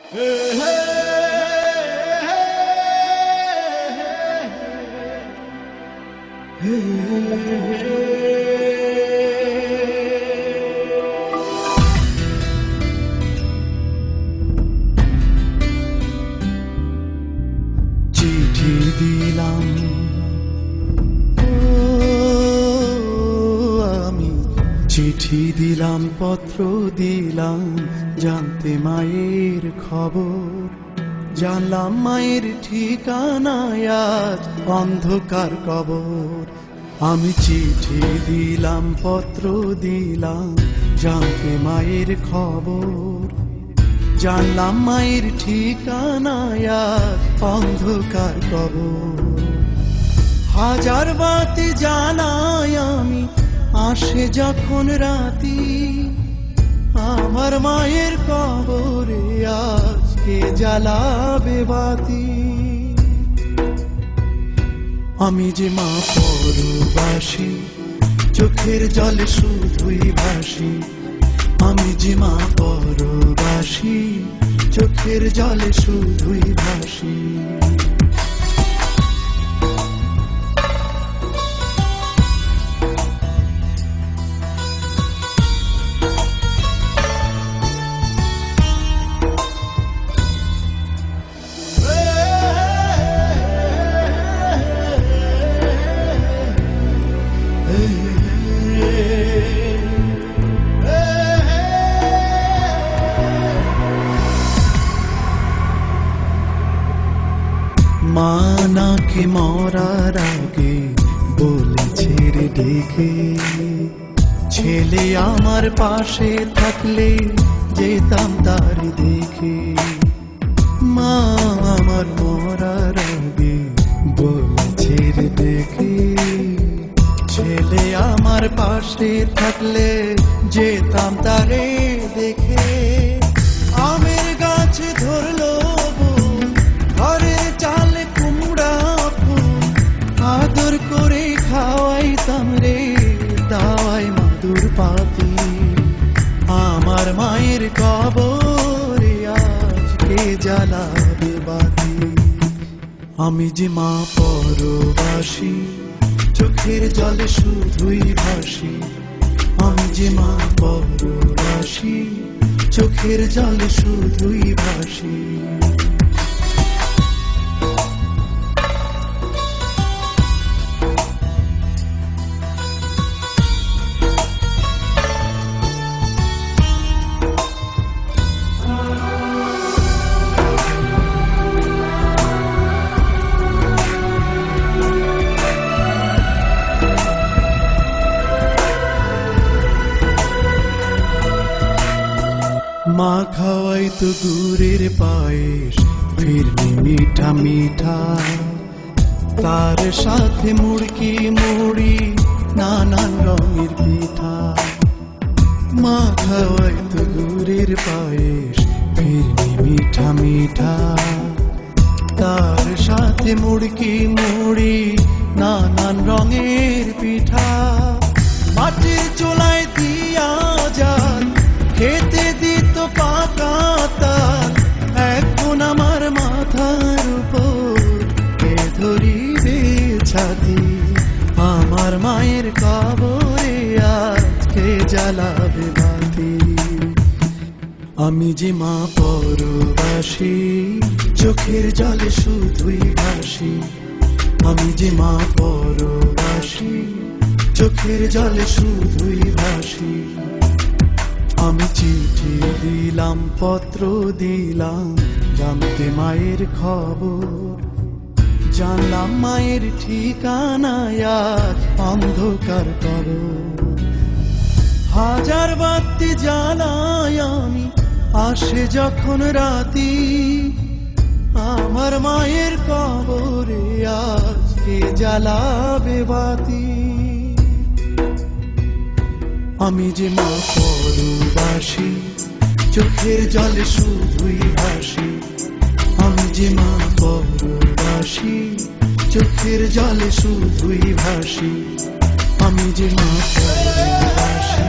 চিঠি দিলাম আমি চিঠি দিলাম, পত্র দিলাম, জানতে মায়ের খবর। জানলাম মায়ের ঠিকানায় আজ অন্ধকার কবর। আমি চিঠি দিলাম, পত্র দিলাম, জানতে মায়ের খবর। জানলাম মায়ের ঠিকানায় আজ অন্ধকার কবর। হাজার বাতি জ্বালাই আমি, আসে যখন রাতি, আমার মায়ের কবরে আজকে জ্বালাবে বাতি। আমি যে মা পরবাসী, চোখের জলে শুধুই ভাসি। আমি যে মা পরবাসী, চোখের জলে শুধুই ভাসি। মা নাকি মরার আগে বলেছে রে ডেকে, ছেলে আমার পাশে থাকলে যেতাম তার দেখে। মা আমার মরার আগে বলেছে রে ডেকে, ছেলে আমার পাশে থাকলে যেতাম তারে দেখে। আমের গাছ ধরলো ঘরে চাল কুমড়া ফুল, আদর করে খাওয়াইতাম রে দাওয়াই মাদুর পাতি। আমার মায়ের কবরে আজকে জ্বালাবে বাতি। আমি যে মা পরবাসী, চোখের জলে শুধুই ভাসি। আমি যে মা পরবাসী, চোখের জলে শুধুই ভাসি। মা খাওয়াই তো গুড়ের পায়েস, ফিরনি মিঠা মিঠা, তার সাথে মুড়কি মুড়ি, নানান রঙের পিঠা। মা খাওয়াই তো গুড়ের পায়েস, ফিরনি মিঠা মিঠা, তার সাথে মুড়কি মুড়ি, নানান রঙের পিঠা। মাটির চুলায় দিয়া যান খেতে দিত পাকা তাল, এখন আমার মাথার উপর কে ধরিবে ছাতি। আমার মায়ের কবরে আজকে জ্বালাবে বাতি। আমি যে মা পরবাসী, চোখের জলে শুধুই ভাসি। আমি যে মা পরবাসী, চোখের জলে শুধুই ভাসি। আমি চিঠি দিলাম, পত্র দিলাম, জানতে মায়ের খবর। জানলাম মায়ের ঠিকানায় আজ অন্ধকার কবর। হাজার বাতি জ্বালাই আমি, আসে যখন রাতি, আমার মায়ের কবরে আজকে জ্বালাবে বাতি। আমি যে মা পরবাসী, চোখের জলে শুধুই ভাসি। আমি যে মা পরবাসী, চোখের জলে শুধুই ভাসি। আমি যে মা পরবাসী।